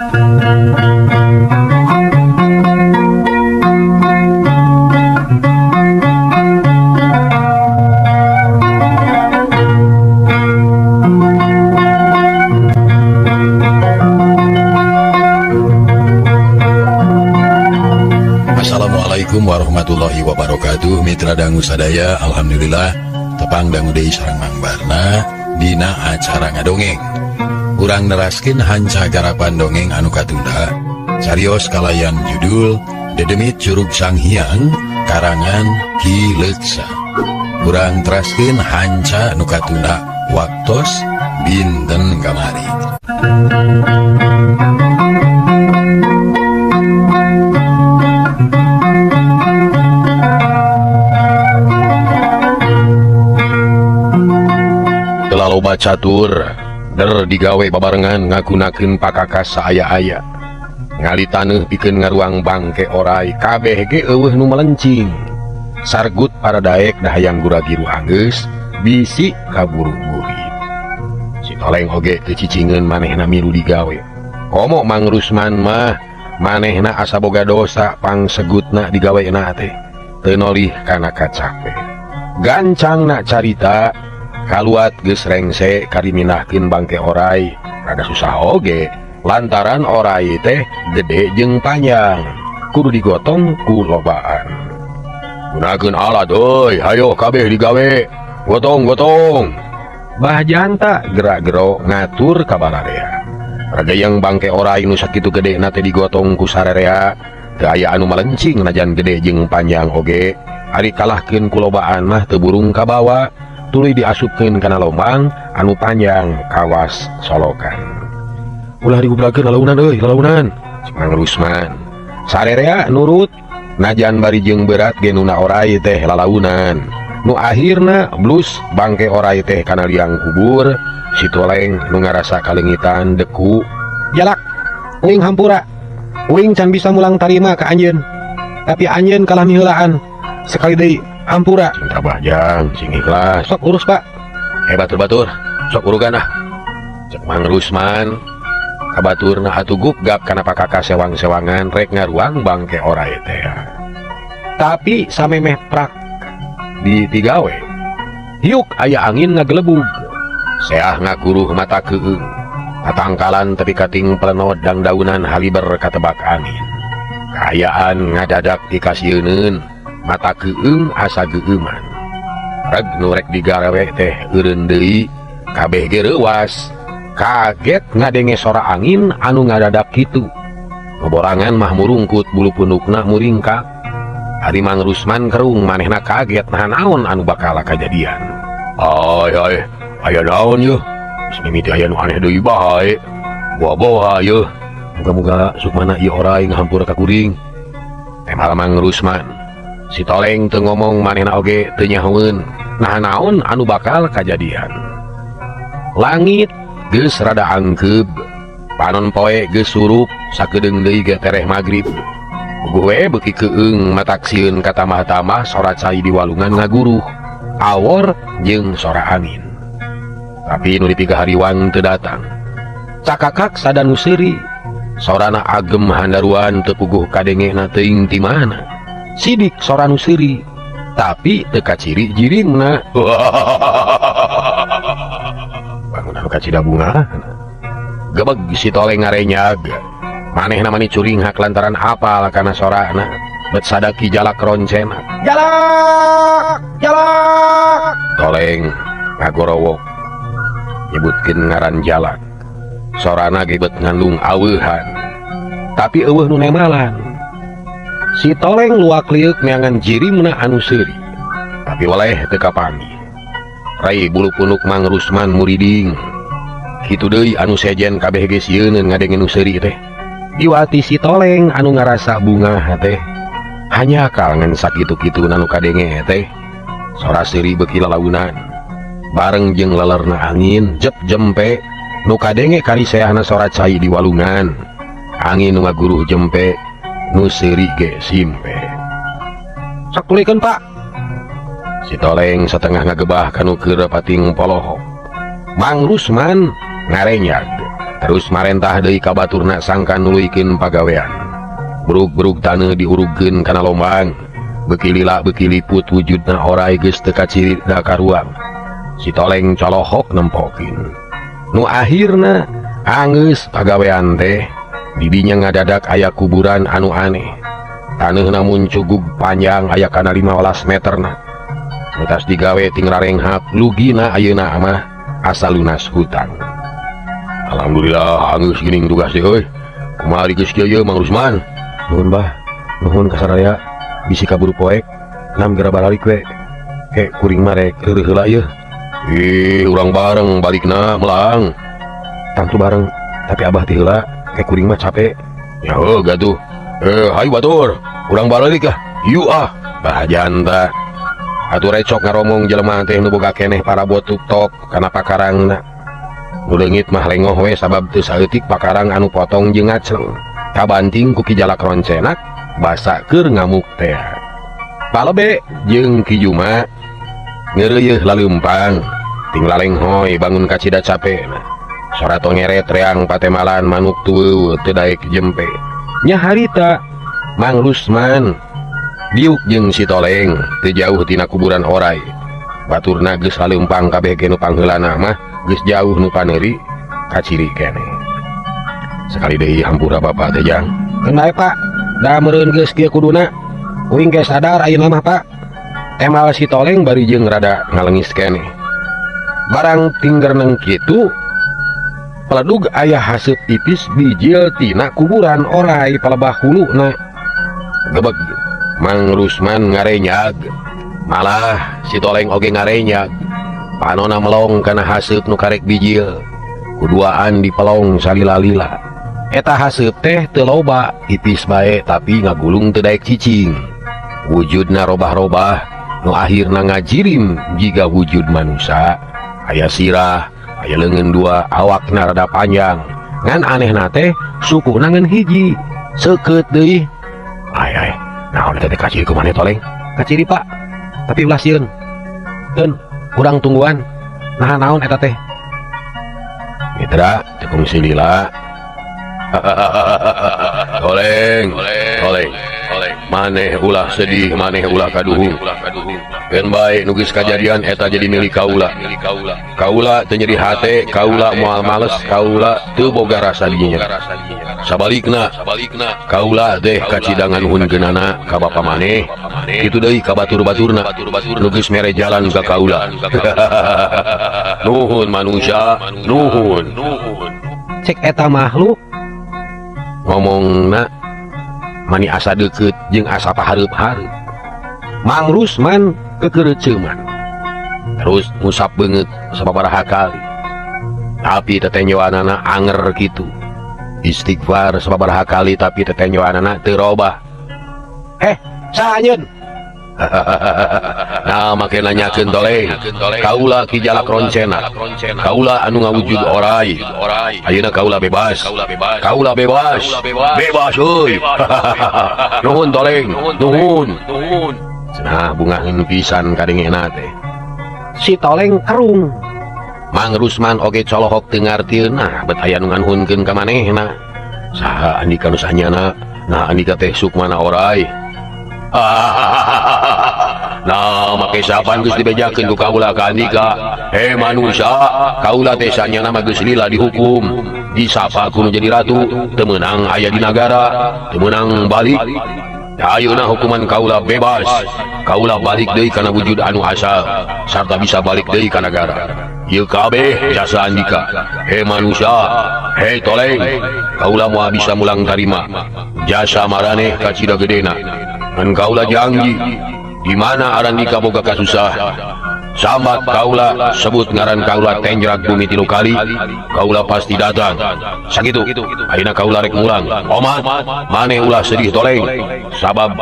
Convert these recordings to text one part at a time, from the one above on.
Assalamualaikum warahmatullahi wabarakatuh. Mitra dangu sadaya, alhamdulillah tepang dangu deui sareng Mang Barna dina acara ngadongeng. Urang neraskeun hanca garapan dongeng anu katunda carios kalayan judul Dedemit Curug Sanghyang karangan Ki Leuksa. Urang teraskeun hanca anu katunda waktos dinten kamari. Loba catur der digawe babarengan ngagunakeun pakakas saaya-aya ngali taneuh pikeun ngaruang bangke orai kabeh ge eueuh nu melencing sargut para daek dahayang gura-giru anggeus bisi kaburu-burit si toleng oge teu cicingeun manehna milu digawe komo Mang Rusman mah manehna asa boga dosa pangsegutna digaweuna teh teu nolih kana kacape gancangna carita kaluat geus rengse kariminahkeun bangke orai rada susah oge lantaran orai teh gede jeung panjang kudu digotong ku lobaan gunakeun alat euy hayo kabeh digawe gotong bah janta gerak-gero ngatur ka balarea raga yang bangke orai nu sakitu gedena teh digotong ku sararea teu aya anu malencing najan gede jeung panjang oge ari kalahkeun ku lobaan mah teu burung kabawa tuluy diasupkeun kana lombang anu panjang kawas solokan ulah digubrakeun lalaunan euy lalaunan Mang Rusman sarerea nurut najan bari jeung berat ge nu orai teh lalaunan nu akhirna blus bangke orai teh kana liang kubur si toleng nu ngarasa kalengitan deku jalak uing hampura uing can bisa mulang tarima ka anjeun tapi anjeun kalah miheulaan sekali deui hampura cinta bajang sing ikhlas sok urus pak batur sok urugan ah cek Mang Rusman kabaturna atuh gugap kana pakakas sewang-sewangan rek ngaruang bangke orai teh tapi samemeh prak di tigawe hiuk aya angin ngagelebug seah ngakuruh mata keung tatangkalan tepi kating pelenod dang daunan haliber katebak angin kaayaan ngadadak dikasieun mata keung asa geueuman reg nu rek digawe teh eureun deui kabeh ge reuwas kaget ngadenge sora angin anu ngadadak kitu ngoborangan mah murungkut bulu pundukna muringkak ari Mang Rusman kerung manehna kaget nah naon anu bakal kajadian ay aya naon yeuh geus mimiti aya nu aneh deui bae boa-boa yeuh muga-muga sukmana ieu orai ngahampur ka kuring temal Mang Rusman si toleng teu ngomong manehna oge teu nyahoeun nah naon anu bakal kajadian langit geus rada angkeub panon poe geus surup sakedeung deui ge tereh magrib gue beuki keung mataksieun ka tamah-tamah sora cai di walungan ngaguruh awor jeung sora angin tapi nu dipiga hariwang teu datang cakakak sadanu seuri sorana agem handaruan teu puguh kadengena teuing ti mana sidik sora nu seuri tapi teu kaciri jirimna bangunan kacida bunga gebeg si toleng ngarenyag manehna mani curing hak lantaran apal kana sorana bet sadaki jalak roncena jalak toleng ngagorowok nyebutkeun ngaran jalak sorana ge bet ngandung aweuhan tapi eueuh nu nemalan si toleng luak liuk neangan jirimna anu seuri tapi waleh teu kapanggih rai bulu punduk Mang Rusman muriding kitu deui anu sejen kabeh ge sieun ngadenge nu seuri teh diwati si toleng anu ngarasa bunga teh hanya kalangan sakitu-kitu anu kadenge teh sora seuri beuki lalaunan bareng jeung lelerna angin jep jempe nu kadenge kariseahna sora cai di walungan angin nu ngaguruh jempe nu seuri ge simpe sok tulikeun pak si toleng setengah ngagebah kanu keur pating polohok Mang Rusman ngarenyag terus marentah deui ka baturna sangka nuluykeun pagawean. Brug-brug taneuh diurugkeun kana lombang, beuki lila beuki liput wujudna oray geus teu kaciri da karuang. Si Toleng colohok nempokeun. Nu akhirna anggeus pagawean teh, didinya ngadadak aya kuburan anu aneh. Taneuhna mun cugug panjang aya kana 15 meterna. Ngetas digawe ting rarenghap, lugina ayeuna mah asa lunas hutang. Alhamdulillah anggeus geuning tugas teh euy. Kumaha geus kieu ye Mang Rusman? Nuhun Bah, nuhun ka saraya. Bisi kaburu poek, nam gara balik we. Ke kuring mah rek heureuh heula ye. Urang bareng balikna melang. Tangtu bareng, tapi abah teh heula, ke kuring mah capek. Ya gatuh. Hayu batur, urang balik ah. Ieu ah, bahajanta. Atuh recok ngaromong jelema teh nu boga keneh para botuk tok kana pakarangna. Nu leungit mah lengoh we sabab teu saeutik pakarang anu potong jeung ngaceng. Kabanting ku Ki Jalak Roncenak basa keur ngamuk teh. Palebe jeung Ki Juma ngeureuyeuh laleumpang ting lalenghoy bangun kacida capena. Sora tongeret reang patemalan manuk tuweuh teu daek jempe. Nya harita Mang Rusman diuk jeung si Toleng teu jauh tina kuburan oray. Baturna geus laleumpang kabeh ge nu pangheulana mah geus jauh nu paneuri kaciri keneh. Sekali deui hampura Bapak teh Jang. Keun bae Pak, da meureun geus kieu kuduna. Uing ge sadar ayeuna mah Pak. Temal si Toleng bari jeung rada ngalengis keneh. Barang tinggerneung kitu, peledug aya haseup tipis bijil tina kuburan oray palebah huluna. Gebeg Mang Rusman ngarenyag, malah si Toleng oge ngarenyag. Panona melong kana haseup nu karek bijil, kuduaan dipelong salila-lila. Eta haseup teh teu loba, tipis bae tapi ngagulung teu daek cicing. Wujudna robah-robah, nu akhirna ngajirim jiga wujud manusia. Aya sirah, aya leungeun dua, awakna rada panjang. Ngan anehna teh sukuna ngan hiji, seukeut deui. Ai, naon teh kaciri kumaneh Toleng? Kaciri Pak, tapi ulah sieun. Keun, urang tungguan. Nah naon eta teh? Mitra, tekung silila. Toleng, maneh ulah sedih, maneh ulah kaduhung. Keun bae nu geus kajadian eta jadi milik kaula. Kaula teu nyeri hate, kaula moal males, kaula teu boga rasa dinya. Sabalikna, kaula teh kacidangan hunkeunana ka bapa maneh. Kitu deui ka batur-baturna nu geus mere jalan ka kaula. Nuhun manusia, nuhun. Cek eta makhluk ngomongna mani asa deukeut jeung asa pahareup-hareup. Mang Rusman kekereuceuman terus ngusap beungeut sababaraha kali, tapi tetenyoanana anger kitu. Istighfar sababaraha kali tapi tetenyoanana teu robah. Saanyeun? Nah make nanyakeun Toleng, kaula Ki Jalak Roncenak, kaula anu ngawujud oray. Ayeuna kaula bebas, bebas euy. Nuhun Toleng, nuhun. Cenah bungaheun pisan kadengena teh. Si Toleng kerung. Mang Rusman oge colohok teu ngartieun, nah bet aya nu nganhunkeun ka manehna. Saha andika nu sanyana? Nah andika teh sukmana oray. Nah make sapan geus dibejakeun ku kaula ka andika. Manusia, kaula teh sanyana mah geus lila dihukum, disapa kudu jadi ratu, teu meunang aya di nagara, teu meunang balik. Ayeuna hukuman kaula bebas, kaula balik deui kana wujud anu asal, sarta bisa balik deui ka nagara. Ieu kabeh jasa andika. Manusia, Toleng, kaula moal bisa mulang tarima jasa maraneh ka cida gedena. Ngan kaula janji, di mana arandika boga kasusah, sambat kaula sebut ngaran kaula tenjrak bumi 3 kali, kaula pasti datang. Sakitu ayeuna kaula rek mulang. Omat maneh ulah sedih Toleng, sabab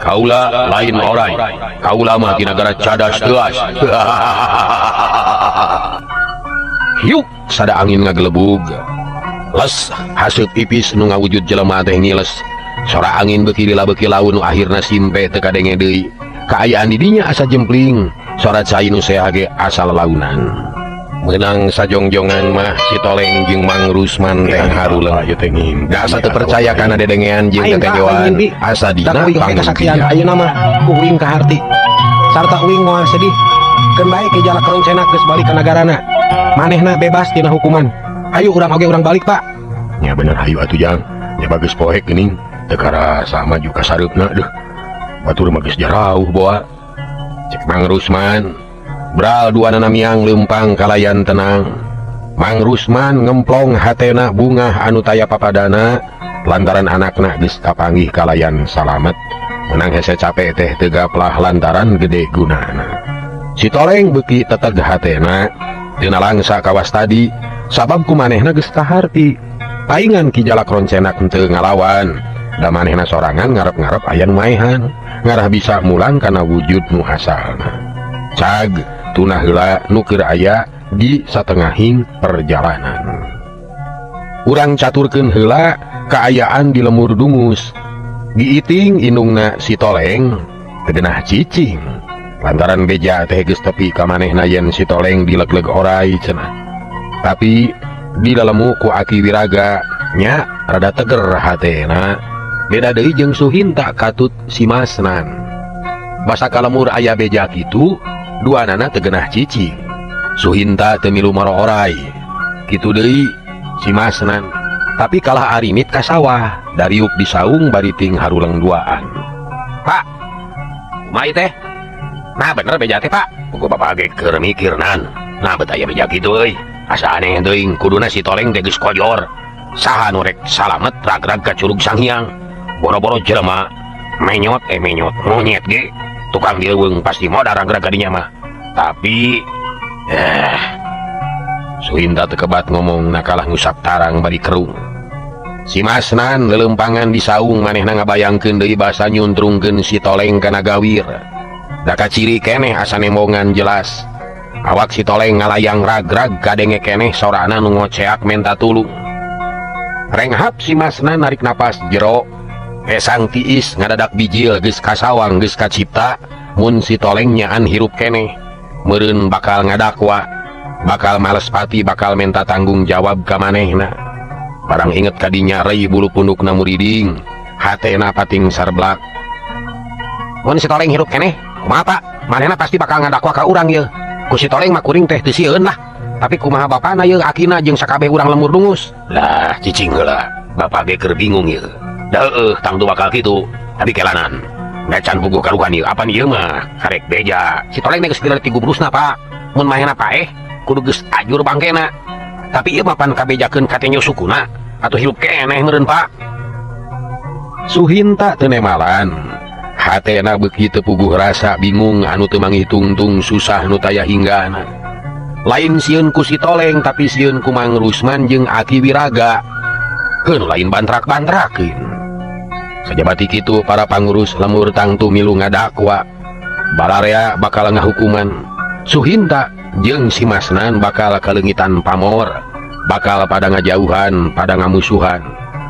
kaula lain oray, kaula mah di negara cadas teuas. Yuk sada angin ngagelebug, les haseup tipis nu ngawujud jelema teh ngiles. Sora angin beuki lila beuki laun nu akhirna simpe teu kadenge deui. Kaayaan di dinya asa jempling, sora cai nu seah ge asa lelaunan. menang sajongjongan mah si Toleng jeung Mang Rusman teh haruleung ieu teh ngin. Da asa teu percaya kana dedengean jeung tetejoan asa dina pangungkian ayeuna mah uing ka harti sarta uing moal sedih keun bae ke jalak roncena geus balik ka nagarana manehna bebas tina hukuman. Ayo urang oge urang balik Pak. Nya bener hayu atuh jang nya bageus poek geuning teu karasa maju ka sareupna deuh batur mah geus jarauh boa cek Mang Rusman. Bral dua namiang lempang kalayan tenang. Mang Rusman ngemplong hatena bunga anu taya papadana lantaran anakna geus kapanggih kalayan salamet. Menang hese capek teh tegaplah lantaran gede gunana. Si Toleng beuki teteg hatena teu nalangsa kawas tadi sabab kumanehna geus kaharti. Paingan ki jalak roncenak teu ngalawan. Da manehna sorangan ngarep-ngarep aya nu maehan ngarah bisa mulang kana wujud nu asalna. Cag tunah heula nu keur aya di satengahing perjalanan. Urang caturkeun heula kaayaan di lemur dungus. Giiting indungna si Toleng tegenah cicing. Lantaran beja teh geus tepi ka manehna yen si Toleng dilegleg orai cenah. Tapi di dalemu ku Aki Wiraga nya rada teger hatena. Beda deui jeung Suhinta katut si Masnan. Basa kalemur aya beja kitu duanana tegenah cicing. Suhinta teu milu maro orai kitu deui si Masnan. Tapi kalah arimit ka sawah dariuk di saung bariting haruleung duaan. Pak kumaha teh? Nah bener beja teh Pak. Ku bapak ge keur mikirnan. Nah bet aya beja kitu euy. Asa aneh teuing kuduna si Toleng teh geus kojor. Saha nu rek salamet ragrag ka Curug Sanghyang. Boro-boro jelema menyot monyet ge. Tukang dieuweung pasti modal ragrag kadinya mah. Tapi Suhinta tekebat ngomong nakalah ngusap tarang bari kerung. Si Masnan lelempangan di saung manehna ngabayangkeun deui basa nyuntrungkeun si Toleng kana gawir. Da kaciri keneh asa nembongan jelas. Awak si Toleng ngalayang ragrag kadenge keneh sorana nu ngoceak menta tulung. Renghap si Masnan narik napas jero. Esang tiis ngadadak bijil geus kasawang geus kacipta mun si Toleng nyaan hirup keneh. Meureun bakal ngadakwa, bakal males pati, bakal menta tanggung jawab ka manehna. Barang inget kadinya rei bulu pundukna muriding, hatena pating sarblak. Mun si Toleng hirup keneh, kumaha Pak? Manehna pasti bakal ngadakwa ka urang ye. Ku si Toleng mah kuring teh teu sieun lah. Tapi kumaha bapana ye akina jeung sakabeh urang lemur dungus? Lah cicing heula, bapak ge keur bingung ye. Da tang tu bakal kitu, tapi kelanan. Ngacan puguh karuhan ieu apa ieu mah karek beja. Si Toleng geus diler ti gubrusna Pak. Mun mahena paeh kudu geus ajur bangkena. Tapi ieu mah pan kabejakeun katenyo sukuna atuh hirup keneh meureun Pak. Suhinta teu nemalan. Hatena beuki teu puguh rasa bingung anu teu manghitung-tung susah nu taya hinggana. Lain sieun ku si Toleng tapi sieun ku Mang Rusman jeung Aki Wiraga. Keun lain bantrak-bantrakeun. Sajabati kitu para pangurus lemur tangtu milu ngadakwa. Balarea bakal ngahukuman. Suhinta jeung si Masnan bakal kalengitan pamor, bakal pada ngajauhan, pada ngamusuhan,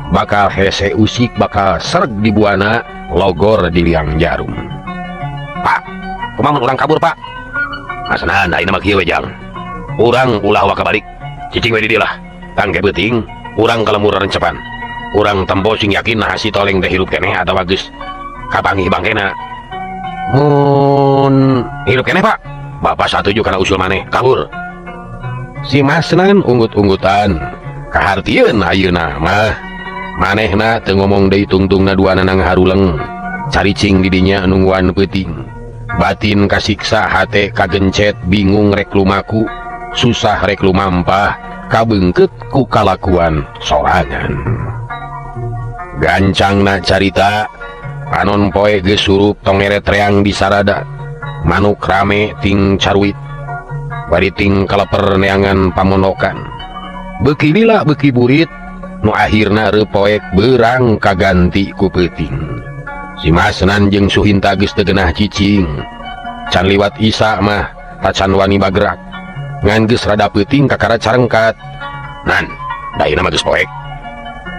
bakal hese usik, bakal serg di buana logor di liang jarum. Pak, kumaha urang kabur Pak? Masnan ayeuna mah kieu we jang. Urang ulah waka balik. Cicing we di dieu lah. Tangke beuting urang kalemur rencepan. Urang tempo sing yakin nah si Toleng teh hirup keneh atawa geus kapanggih bangkena. Mun hirup keneh Pak, bapak satuju kana usul maneh kabur. Si Masnan unggut-unggutan kahartieun ayeuna mah manehna teu ngomong deui tungtungna duanana ngaharuleung caricing di dinya nungguan peuting. Batin kasiksa, hate kagencet, bingung rek lumaku, susah rek lumampah, kabeungkeut ku kalakuan sorangan. Gancangna carita panon poe geus surup tong eret reang di sarada. Manuk rame ting caruit bari ting kaleper neangan pamonokan. Beuki lila beuki burit nu akhirna reupoek beurang kaganti ku peuting. Si Masnan jeung Suhinta geus teu geunah cicing. Can liwat Isa mah tacan wani bagrak. Ngan geus rada peuting kakara carengkat. Nan, da ieu mah geus poek.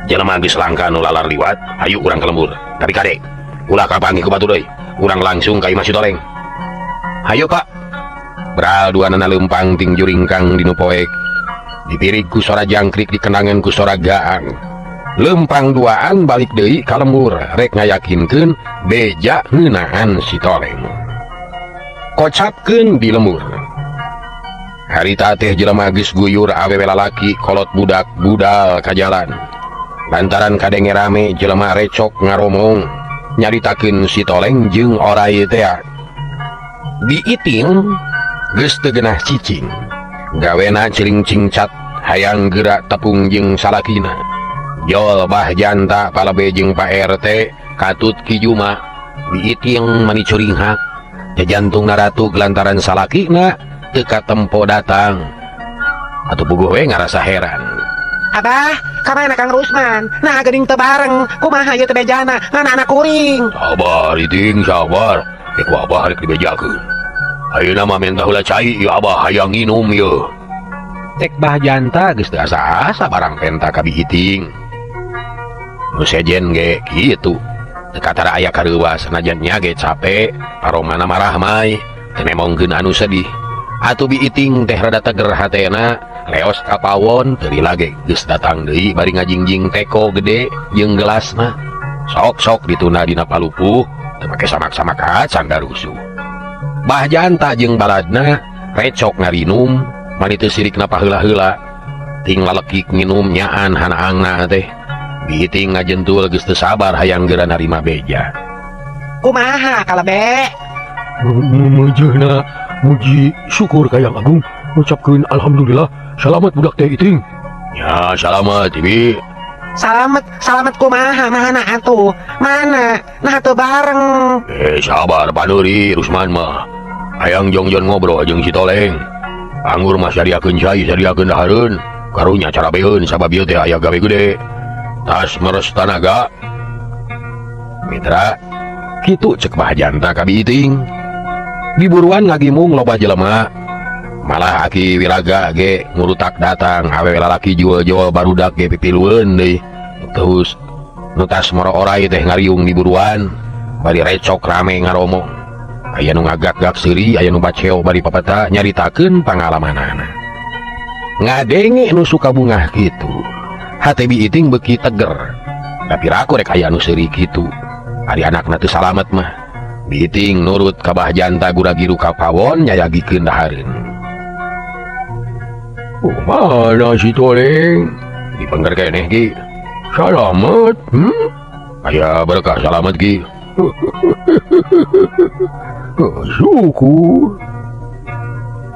Jelema geus langka nu lalar liwat, hayu urang ka lembur. Tapi kade, ulah kapanggih ku batu deui. Urang langsung ka imah si Toleng. Hayu Pak. Beral duanana lempang ting juringkang dinu poek. Dipirig ku sora jangkrik dikenangan ku sora gaang. Lempang duaan balik deui ka lembur rek ngayakinkeun beja ngeunaan si Toleng. Kocapkeun di lembur. Harita teh jelema geus guyur awewe lalaki kolot budak budal ka jalan. Lantaran kadenge rame jelema recok ngaromong nyaritakeun si Toleng jeung oray teh. Diiting geus teu geunah cicing. Gawena ciring cingcat hayang geura tepung jeung salakina. Jol bah janta palabe jeung Pak RT katut kijuma diiting mani curinghak. Jajantung naratu gelantaran salakina teu katempo datang. Atuh puguh we ngarasa heran. Abah, kamana Kang Rusman? Nah geuning teu bareng, kumaha ieu teh bejana? Anak-anak kuring. Sabar iting sabar. Ku abah rek dibejakeun. Ayeuna mah minta heula cai ieu abah hayang nginum ieu. Cek bah janta geus Geus teu asa-asa barang penta ka bihiting. Nu sejen ge kitu. Teu katara aya kareuwa sanajan nya ge capek, paromana marah mai, teu nemongkeun anu sedih. Atuh biiting teh rada teger hatena, leos ka pawon teu lage geus datang deui bari ngajingjing teko gede jeung gelasna. Sok-sok dituna dina palupuh, teu make samak-samak acan darusu. Bah janta jeung baladna recok ngarinum, mani teu sirikna paheula-heula. Ting lalekik nginum nyaan hanaangna teh. Biiting ngajentul geus teu sabar hayang geura narima beja. Kumaha kalebe? Mujuna muji syukur ka Yang Agung, ngucapkeun alhamdulillah selamat budak teh iting. Ya selamat Ibi. Salamet kumaha mana atuh? Mana? Nah teu bareng. Sabar Panuri Rusman mah. Hayang jongjon ngobrol jeung si Toleng. Anggur mah sadiakeun cai sadiakeun dahareun. Karunya cara beun sabab ieu teh aya gawe gede. Tas meres tanaga. Mitra, kitu cek bah janta ka biiting. Diburuan ngagimung loba jelema. Malah aki wiraga ge ngurutak datang awewe lalaki jual-jual barudak ge pipilueun deui. Terus nu tas moro oray teh ngariung diburuan. Bari recok rame ngaromong. Aya nu ngagak-gak seuri, aya nu baceo bari papeta nyaritakeun pangalamanana. Ngadenge nu suka bungah kitu. Hate biiting beuki teger. Tapi raku rek aya nu seuri kitu. Ari anakna teu salamet mah. Biiting nurut ka bah janta gura-giru ka pawon nyayagikeun dahareun. Mana si Toleng? Dipengger keneh Ki. Selamat, Aya berkah salamet Ki. Syukur.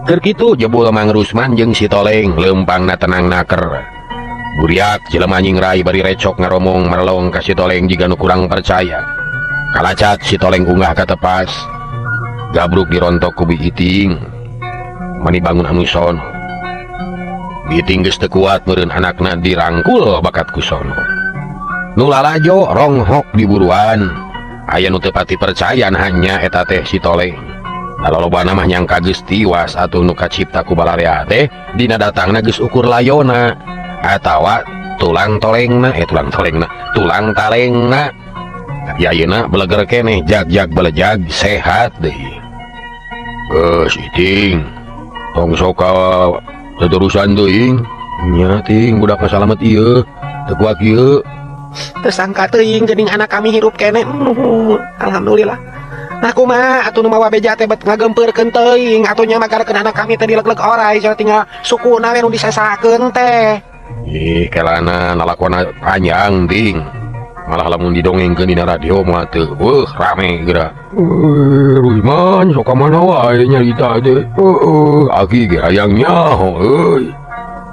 Keur kitu jebul Mang Rusman jeung si Toleng leumpangna tenang naker. Buriak jelema nyingrai bari recok ngaromong marelong ka si Toleng jiga nu kurang percaya. Kalacat si Toleng unggah ka tepas. Gabruk dirontok ku biiting. Mani bangun anu sono. Biiting geus teu kuat meureun anakna dirangkul bakat ku sono. Nu lalajo ronghok diburuan. Aya nu teu pati percayan hanya eta teh si Toleng. Lalolobana mah nyangka geus tiwas atuh nu kacipta ku balarea teh dina datangna geus ukur layona. Atawa tulang talengna. Tapi ayeuna beleger keneh jag-jag belejag sehat deui. Geus iting. Tong sok ka teterusan teuing. Nya ting budak salamet ieu. Teu kuat ieu. Teu sangka teuing geuning anak kami hirup keneh. Alhamdulillah. Nah kumaha atuh nu mawa beja teh bet ngagempurkeun teuing atuh nya magarekeun anak kami teh dileg-leg oray cenah tinggal sukuna we nu disesakeun teh. Kelana nalakona panjang ting. Malah lamun didongengkeun dina radio mah teu rame geura. Rusman sok ka mana wae nyarita teh. Aki ge hayang nyaho euy.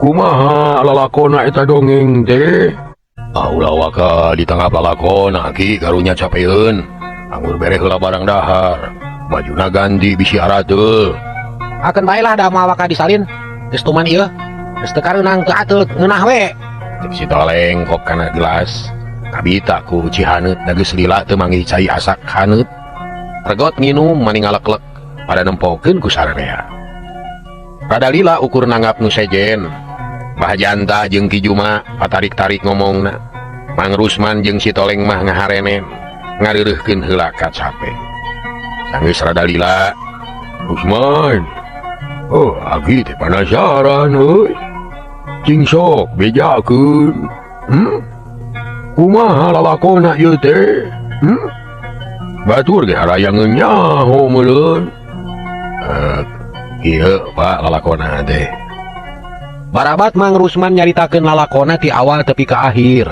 Kumaha lalakona eta dongeng teh? Ulah waka di tengah lalakon aki karunya capeun. Anggur bere heula barang dahar. Bajuna ganti bisi arateul. Akeun bae lah da moal waka disalin. Geus tuman ieu. Geus teu kareunang teu ateut ngeunah we. Cek si Toleng kop kana gelas. Kabita ku cihaneut da geus lila teu manggih cai asak haneut. Regot nginum mani ngaleklek pada nempokeun ku sararea. Rada lila ukur nanggap nu sejen. Bah janta jeung Ki Juma patarik-tarik ngomongna. Mang Rusman jeung si Toleng mah ngaharenen ngareureuhkeun heula ka capek. Sanggeus rada lila, Rusman, Oh, aki teh penasaran euy. Cing sok bejakeun. Kumaha lalakonna ieu teh? Batur ge harayangeun nyaho meuleun. Ieu Pak lalakonna teh. Barabat Mang Rusman nyaritakeun lalakona ti awal tepi ka akhir.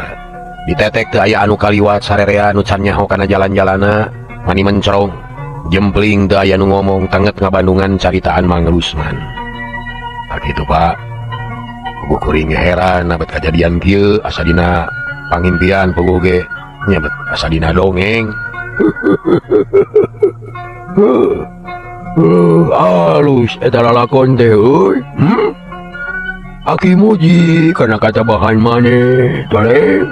Ditetek teu aya anu kaliwat sarerea nu can nyaho kana jalan-jalana, mani mencerong. Jempling teu aya nu ngomong tanget ngabandungan caritaan Mang Rusman. Kitu Pak. Puguh kuring heran abet kajadian kieu asa dina pangimpian puguh ge nya bet asa dina dongeng. Alus eta lalakon teh euy. Aki muji kana katabahan maneh, toleng.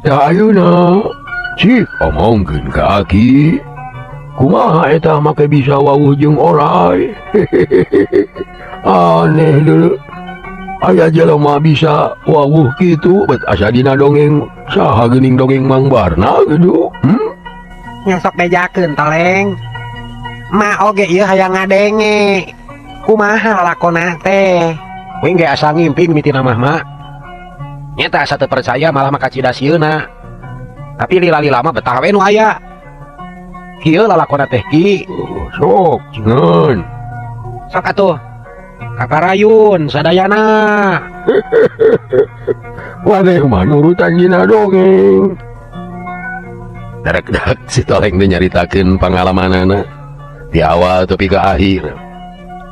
Da ayeuna cik omongkeun ka Aki. Kumaha eta make bisa wawuh jeung oray. Aneh deuleu. Aya jelema bisa wawuh kitu bet asa dina dongeng saha geuning dongeng Mang Barna gitu. Nyosok bejakeun toleng. Ma oge ieu hayang ngadenge. Kumaha lalakona teh? Wing ge asa ngimpi mimiti mah mak. Nyata asa teu percaya malah makacida sieuna. Tapi lila-lila mah betah we nu aya. Kieu lalakona teh Ki. Sok cengen. Sok atuh. Kaparayun sadayana. Wadeh mah nurutan dina dongeng. Darak-darak si Toleng teh nyaritakeun pangalamanana di awal tepi ke akhir.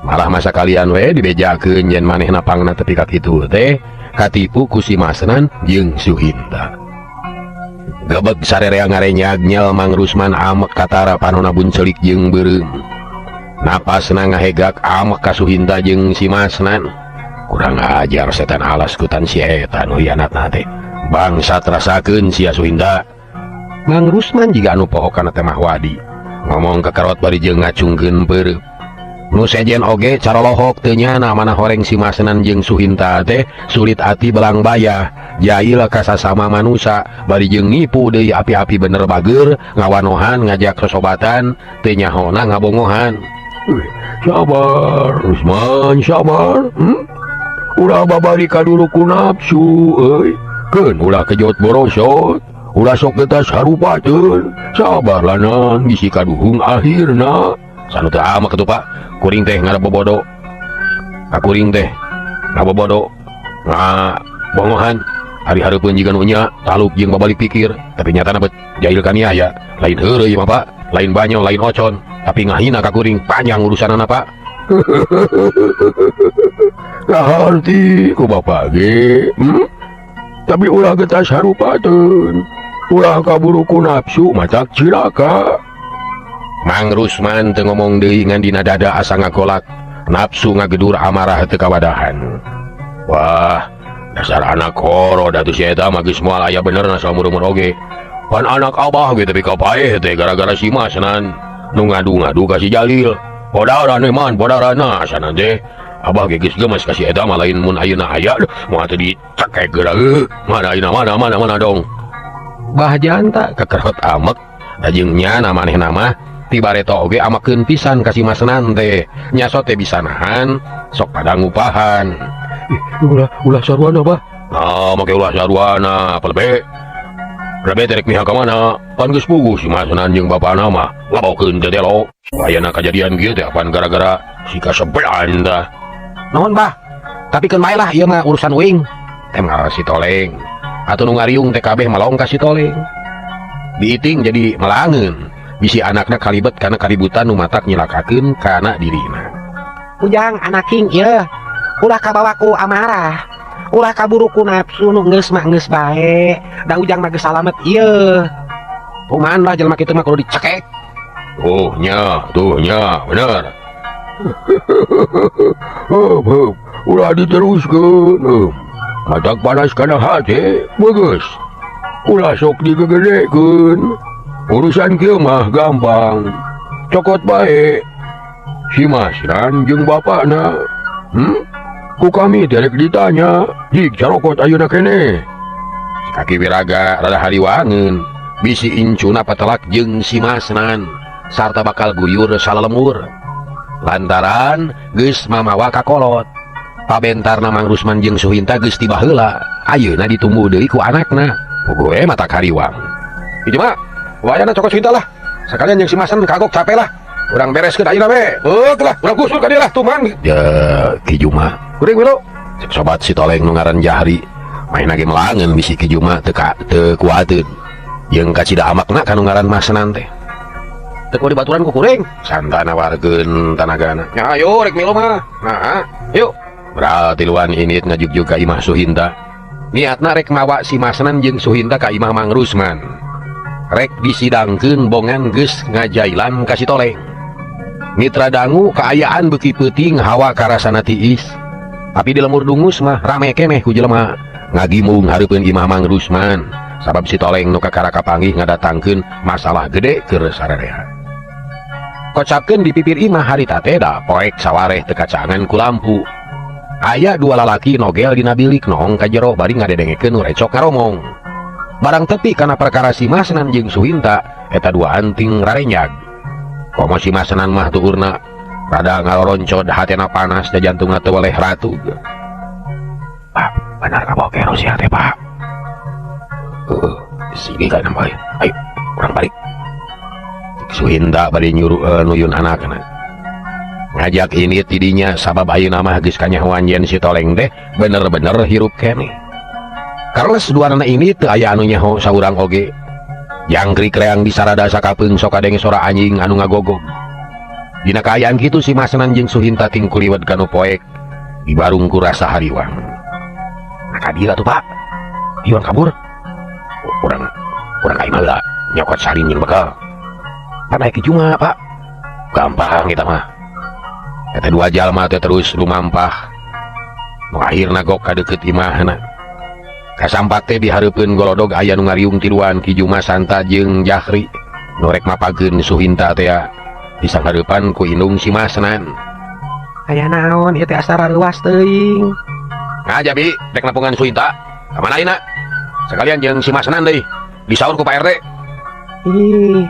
Malah masa kalian we dibejakeun yen manehna pangna tepi ka kitu teh katipu ku si Masnan jeung Suhinta. Gebeg sarerea ngarenyag nyel Mang Rusman amek katara panonna buncelik jeung beureum. Napasna ngahegak amek ka Suhinta jeung si Masnan. Kurang ajar setan alas kutan si eta nu hianatna teh. Bangsat rasakeun sia Suhinta. Mang Rusman jiga anu poho kana teh Mahwadi. Ngomong kekerot bari jeung ngacungkeun beureup. Nu sejen oge carolohok teu nyana mana horeng si Masnan jeung Suhinta teh sulit ati belang bayah. Jail ka sasama manusa bari jeung nipu deui api-api bener bageur ngawanohan ngajak sosobatan teu nyahona ngabongohan. Sabar, Rusman, sabar. Ulah babari ka dulu ku nafsu, euy. Keun ulah kejot borosot. Ulah sok getas harupateun. Sabar lanang bisi kaduhung akhirna. Sanu teu ama kitu Pak. Kuring teh ngarabobodo. Kakuring teh ngabobodo. Bongohan. Hari hareupeun jiga nu nya taluk jeung babalik pikir, tapi nyatana bet jahil kania ya. Lain heureuy mah Pak, lain banyol, lain ocon, tapi ngahina ka kuring panjang urusanana Pak. Kaharti ku bapak ge. Tapi ulah getas harupateun. Ulah kaburu ku nafsu macak cilaka. Mang Rusman teu ngomong deui ngan dina dada asa ngagolak, nafsu ngagedur amarah teu kawadahan. Wah, dasar anak koro datu si eta mah geus moal aya benerna saumur-umur oge. Pan anak abah ge tapi kapaeh teh gara-gara si Masnan nu ngadu-ngadu ka si Jalil. Bodaran man bodarana sana teh. Abah ge geus gemes ka si eta mah lain mun ayeuna aya moal teu dicekek geura. Mana ayeuna mana dong. Bah janta kekerhot amek da jeung nya manehna mah tibareto oge amakeun pisan ka si Masnan teh. Nya so teh bisa nahan sok pada ngupahan. Ulah sarwana bah. Make ulah sarwana pelebe. Pelebe terek mihak ka mana? Pan geus puguh si Masnan jeung bapana mah labokeun teh telo. Ayeuna kajadian kieu teh pan gara-gara si kasebean tah. Naon bah? Tapi keun bae lah ieu mah urusan uing. Teh si Toleng. Atuh nu ngariung teh kabeh malong ka si Toleng. Diiting jadi melangeun. Bisi anakna kalibet kana kaributan nu matak nyilakakeun kana dirina. Ujang anak king ieu. Ulah kabawa ku amarah. Ulah kaburu ku nafsu nu geus mah geus bae. Da ujang mah geus salamet ieu. Kumaha lah jelema kitu mah kudu dicekek. Tuh nya, bener. Ulah diteruskeun. Matak panas kana hati, bagus. Ulah sok digegedekeun. Urusan kieu mah gampang. Cokot bae. Si Masnan jeung bapana. Ku kami derek ditanya, dik carokot ayeuna kene. Kaki Wiraga rada haliwangeun. Bisi incuna patelak jeung si Masnan sarta bakal guyur salalemur. lantaran geus mamawa kakolot. Pabentarna Mang Rusman jeung Suhinta geus tiba heula. Ayeuna ditunggu deui ku anakna. Pogoe mata kariwang. Ieu mah, wayana cokot Suhinta lah. Sekalian jeung si Masan kagok capek lah. Urang bereskeun ayeuna we. Beuk lah, urang kusul ka dieu lah tuman. Ya, Ki Juma. Kuring we lo. Cek sobat si Toleng nu ngaran Jahri. Main lagi melangen bisi Ki Juma teu kuateun. Jeung kacida amakna kanu ngaran Masanan teh. Teu kudu dibaturan ku kuring. Santana warkeun tanagana. Ya ayo rek milo mah. Nah, yuk. Berarti luan init ngajuk-juk ka Imah Suhinta. Niatna rek mawa si Masanan jeung Suhinta ka Imah Mang Rusman. Rek disidangkeun bongan geus ngajailan ka si Toleng. Mitra dangu kaayaan beuki peuting hawa karasana tiis. Tapi di lemur dungus mah rame keneh ku jelema ngagimung hareupeun Imah Mang Rusman. Sabab si Toleng nu kakara kapanggih ngadatangkeun masalah gede keur sarerea. Kocapkeun di pipir Imah harita teh da poek sawareh teu kacangan ku lampu. Aya dua lalaki nogel dina bilik nong ka jero bari ngadedengekeun nu recok ngaromong. Barang tepi kana perkara si Masanan jeung Suhinta eta dua anting rarenyag. Komo si Masanan mah tuurna rada ngaloroncod hatena panas da jantungna teu weleh ratug. Pak, benar kaboker Rusia teh, Pak. Sini kan boy. Ayo, urang balik. Suhinta bari nyuruh nuyun anakna. Ngajak ini tidinya sabab ayeuna mah geus kanyahoan yen si Toleng teh bener-bener hirup keneh. Karles duanana ini teu aya anu nyaho saurang oge. Jangkrik reang disarada sakapeung sok kadenge sora anjing anu ngagogog. Dina kaayaan kitu si Masanan jeung Suhinta ting kuliwed kanu poek dibarung ku rasa hariwang. Maka dia tuh Pak. Iwan kabur. Urang ka imah heula nyokot salin jeung bekal. Pan Ki Juma, Pak. Gampang kita mah. Eta dua jalma teh terus lumampah. Nu akhirna gok ka deukeut imahna. Kasampat teh dihareupeun golodog aya nu ngariung tiluan Ki Juma Santa jeung Jahri. Nu rek mapageun Suhinta teh di sanghareupan ku indung si Masanan. Aya naon ieu teh asara luas teuing. Ngaja bi, rek napungan Suhinta. Ka mana ayeuna? Sekalian jeung si Masanan deui. Disaur ku Pak RT. Ih.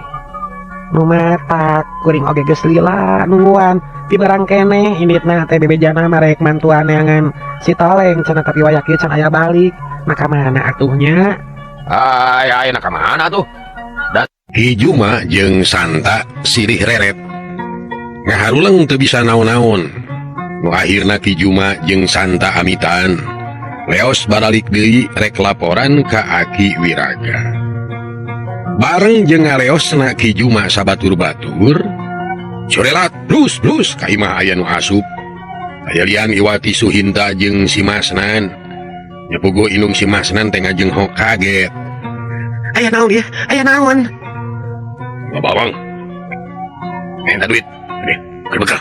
Nu matak kuring oge geus lila nungguan ti barang keneh inditna teh bebejana marek mantuan neangan si Toleng cenah tapi wayah kieu can aya balik. Maka mana atuhnya? Ay nak mana tuh? Dan Ki Juma jeung Santa sirih reret. Ngaharuleng teu bisa naon-naon. Nu akhirna Ki Juma jeung Santa amitan. Leos baralik deui rek laporan ka Aki Wiraga. Bareng jeung ngaleosna Ki Juma sabatur-batur. Corelat plus ka imah aya nu asup. Aya lian Iwati Suhinta jeung si Masanan. Nyapugo indung si Masanan teh ngajenghok kaget. Aya naon dia? Aya naon? Babawang. Minta duit. Ini, berbekal.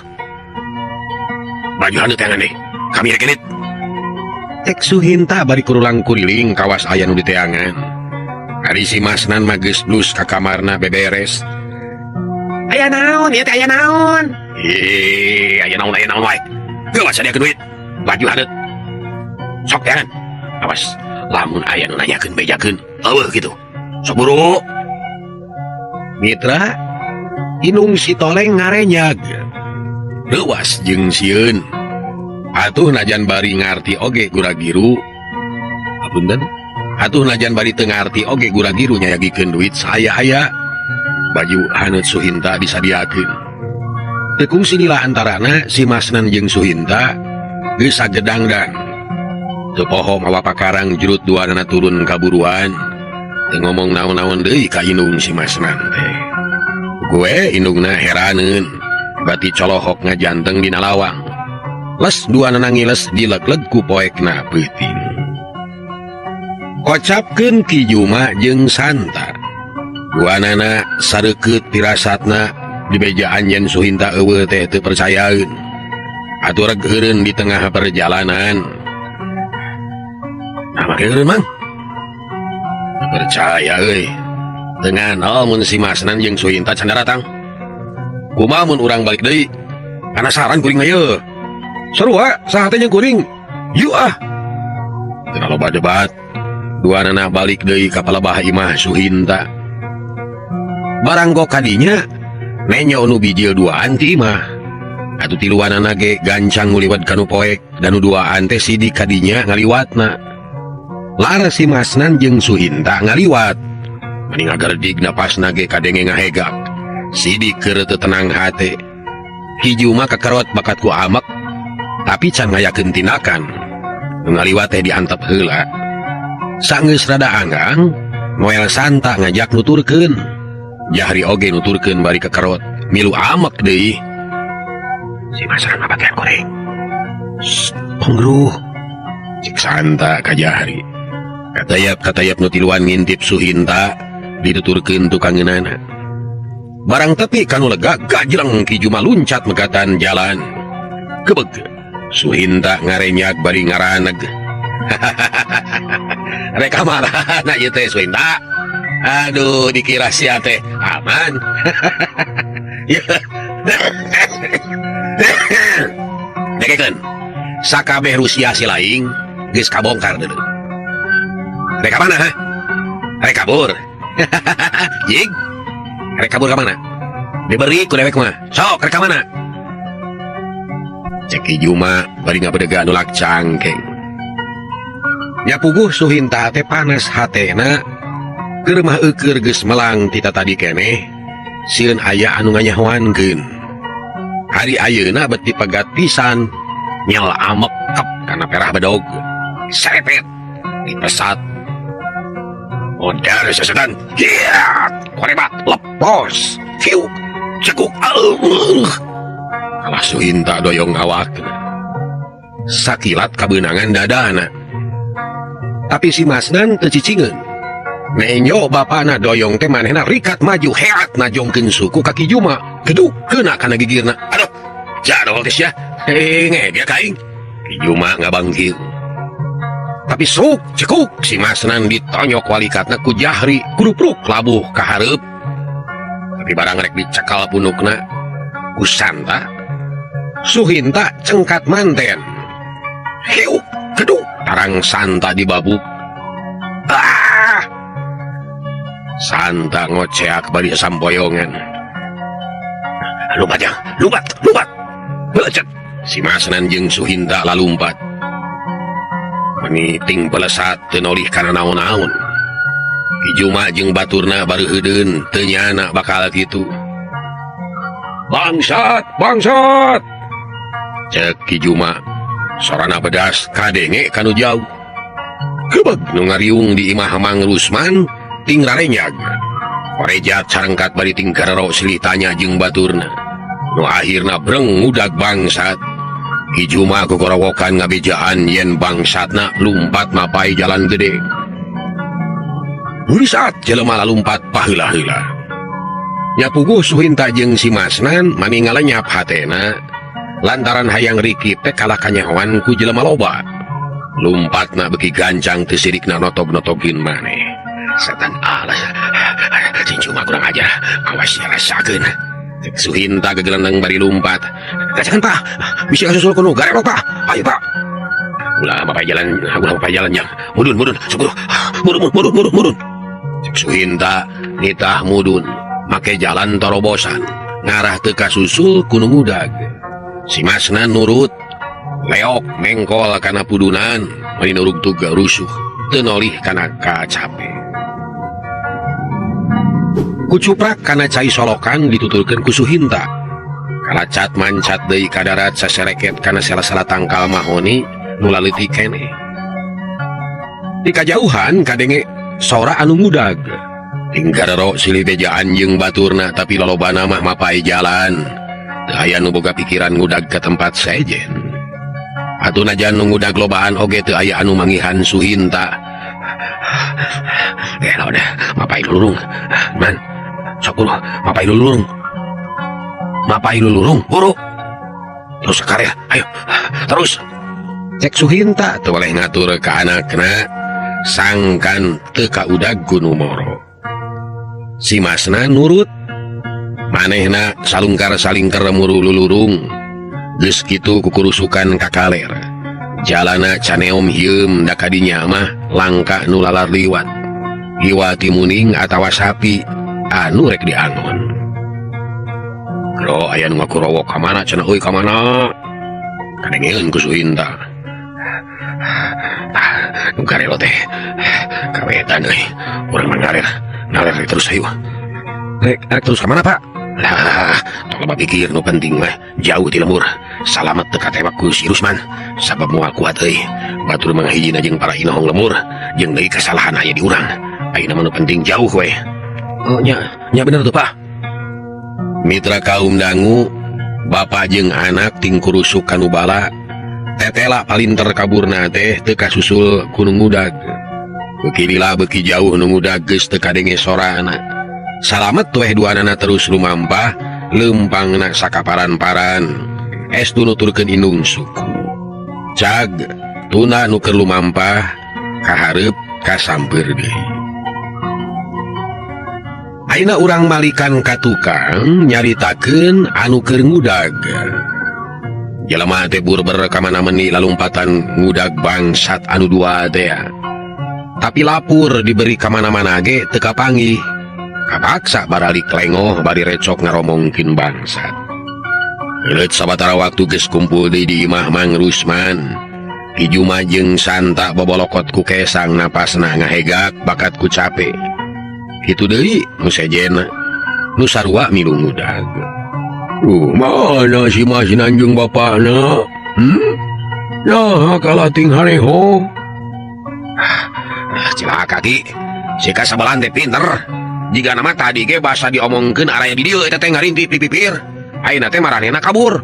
Baju handuk tangan deh. Kami rekenit. Cek Suhinta bari kurulang kuriling kawas aya nu diteangan. Ari si Masanan mah geus blus ka kamarna beberes. Aya naon? Ieu teh aya naon? Aya naon wae. Geus sadia duit. Baju handuk. Sok tangan. Awas, lamun aya nu nanyakeun bejakeun, eueuh kitu. Sok buru. Mitra, indung si Toleng ngarenyag. Leuwas jeung sieun. Atuh najan bari ngarti oge gura-giru. Apunten. Atuh najan bari teu ngarti oge gura-giru nyayagikeun duit saya-aya. Baju haneut Suhinta disadiakeun. Teu kungsi lila antarana si Masanan jeung Suhinta geus sagedangdang. Teu poho mawa pakarang jurut duanana turun kaburuan. Teu ngomong naon-naon deui ka indung si Masanan teh. Gue indungna heraneun, bati colohok ngajanteng dina lawang. Les duanana ngiles dilegleg ku poekna peuting. Kocapkeun Ki Juma jeung Santa. Duanana sareukeut pirasatna di bejaan yen Suhinta eueuh teh teu percayaeun. Atuh reg heureun di tengah perjalanan. Nah, makeureun Mang. Percaya euy. Dengan mun si Masanan jeung Suhinta can datang. Kumaha mun urang balik deui? Penasaran kuring mah yeuh. Sarua saha teh jeung kuring. Yu ah. Teu loba debat. Duanana balik deui ka palebah imah Suhinta. Barang gok kadinya nenyo nu bijil duaan ti imah. atuh tiluanana ge gancang nguliwat kanu poek dan duaan teh sidik kadinya ngaliwatna. Lara si Masnan jeung Suhinta ngaliwat mending agardig napasna ge kadenge ngahegak sidik keur teu tenang hate. Hiju mah kakarot bakat ku amek tapi can ngayakeun tindakan ngaliwat teh diantep heula. Sageus rada anggang Noel Santa ngajak nuturkeun. Jahri oge nuturkeun bari kakarot milu amek deui. Si Masnan mah bagian goreng. Penggeruh cik Santa ka Jahri. Katayap nu tiluan ngintip Suhinta dituturkeun tukangeunana. Barang tepi kanu lega gajreng Ki Juma luncat megatan jalan. Kebeg Suhinta ngarenyak bari ngaraneg. Rek amarana ieu teh Suhinta. Aduh dikira sia teh aman. Dekekeun sakabeh Rusia si laing geus kabongkar deuleu. Rek mana ha? Rek kabur. Jig. Rek kabur ka mana? Diberi ku dewek mah. Sok rek ka mana? Cek Ki Juma bari ngabedega nulak cangkeng. Nya puguh Suhinta teh panas hatena keur mah eukeur geus melang ti tadi keneh sieun aya anu nganyahoankeun. Hari ayeuna beti pegat pisan nyel amek kep kana perah bedog. Serepet dipesat modal sesedan giat korebat lepos fiuk cekuk kalah Suhinta doyong awakna sakilat kabeunangan dadana. Tapi si Masnan teu cicingeun nenyo bapana doyong teh manehna rikat maju heat najongkeun suku ka Ki Juma geduk keuna kana gigirna. Aduh jadol teh sia ngege kaing. Ki Juma ngabangkir tapi sok cekuk si Masnan ditonyok walikatna ku Jahri kurupruk labuh ka hareup. Tapi barang rek dicekal punukna ku Santa Suhinta cengkat manten hiup geduk tarang Santa dibabuk. Santa ngoceak bari sampoyongan. Lumpat belecet si Masnan jeung Suhinta lalumpat meniting pelesat teu nolih kana naon-naon. Ki Juma jeung baturna bareuhedeun teu nyana bakal kitu. Bangsat cek Ki Juma sorana bedas kadenge kanu jauh. Kebeg nu ngariung di imah Mang Rusman ting rarenyag korejat sarengkat bari ting karero silitanya jeung baturna nu akhirna breng ngudag bangsat. Ki Juma kugorowokan ngabejaan yen bangsatna lumpat mapai jalan gede. Buri saat jelema lalumpat paheula-heula. Nya puguh Suhinta jeung si Masnan maninggal nyap hatena lantaran hayang rikip teh kalah kanyahoan ku jelema loba. Lumpatna beki gancang teu sirikna notog-notogin maneh. Setan alas. Si Juma kurang ajar. Awas ya rasakeun. Cek Suhinta gegelendeng bari lumpat. Kacakan Pak, bisa kasusul kuno garek Pak. Ayo Pak. Ulah bapak jalan yang mudun sepuluh. Mudun. Cek Suhinta nitah mudun make jalan torobosan ngarah teu kasusul kuno ngudag. Si Masnan nurut leok mengkol kana pudunan mani nurug tuga rusuh teu nolih kana kacape. Kucuprak kana cai solokan dituturkeun ku Suhinta. Kalacat mancat deui ka darat sasereket kana sela-sela tangkal mahoni nu laleutik keneh. Di kajauhan kadenge sora anu ngudag. Tinggarero silih bejaan jeung baturna tapi lolobana mah mapai jalan. Teu aya nu boga pikiran ngudag ka tempat sejen. Atuh najan nu ngudag lobaan oge teu aya anu mangihan Suhinta. Udah, mapai lulurung. Man, sok dulu, mapai lulurung, buru. Terus karya, ayo, terus. Cek Suhinta teu boleh ngatur ka anakna, sangkan teu kaudag gunumoro. Si Masna nurut, manehna salingkar muru lulurung. Geus kitu kukurusukan kakaler. Jalana caneom hieum da kadinya mah langka nu lalar liwat. Hiwa timuning atawa sapi anu rek diangon. Bro, aya nu ngakurowo ka mana cenah euy ka mana? Kadengeun ku Suhinta. Nu garelo teh. Kawetan euy. Urang mah ngaler terus hayu. Rek terus ka mana, Pak? Lah, tong loba pikir nu penting mah jauh ti lembur. Salamet teu katewak ku si Rusman. Sabab moal kuat euy. Batur manghijina jeung para inohong lembur jeung deui kesalahan aya di urang. Ayeuna mah nu penting jauh we. Oh nya bener tuh, Pak. Mitra kaum dangu, bapak jeung anak ting kurusuk kanu bala. Tetela palinter kaburna teh teu kasusul ku nu ngudag. Beuki lila beuki jauh nu ngudag geus teu kadenge sorana. Salamet weh duanana terus lumampah, leumpangna sakaparan-paran. Estu nuturkeun indung suku. Cag, tuna nu keur lumampah, kahareup kasampeur deui. Ayeuna urang malikan ka tukang nyaritakeun anu keur ngudag. Jelema teh burber ka mana-meni lalumpatan ngudag bangsat anu dua teh. Tapi lapur diberi ka mana-mana ge teu kapanggih. Kapaksa baralik lengoh bari recok ngaromongkeun bangsat. Heuleut sabatara waktu geus kumpul deui di imah Mang Rusman. Kijuma jeung Santa bobolokot ku kesang napasna ngahegak bakat ku capek. Itu deui nu sejena nu sarua milu ngudag. Mana si Masinan jeung bapana? Nah, kalating hareho. Cilaka ki, si kasabalan teh pinter. Jika nama tadi ge basa diomongkeun araya di dieu eta teh ngarintip di pipir. Ayeuna teh maranehna kabur.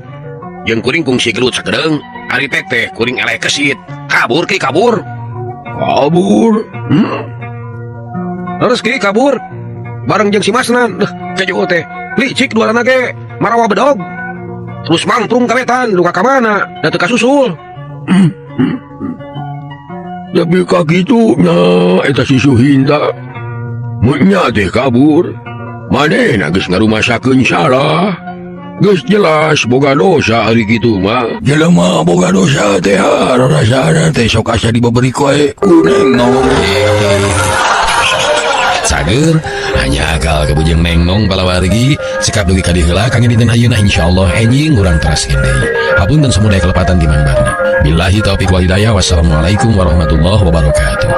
Jeung kuring kungsi gelut sakedeung, ari pek teh kuring eleh kesit. Kabur ki kabur. Kabur? Terus ki kabur bareng jeung si Masnan. Kejo teh licik duarana ge marawa bedog. Terus mangtung kawetan luka ka mana da teu kasusul. Tapi ka kitu nya eta si Suhinta. Mun nya teh kabur, manehna geus ngarumasakeun salah. Geus jelas boga dosa ari kitu mah. Jelema boga dosa teh rasana teh sok asa dibaberi koe kuneng no. Sager hanya akal kabujeng mengnong palawargi sikap dugi kadi heula kangge dinten ayeuna insyaallah enjing urang teraskeun deui. Hapunten samudaya kelepatan di mangbarna. Billahi taufiq wal hidayah. Wassalamualaikum warahmatullahi wabarakatuh.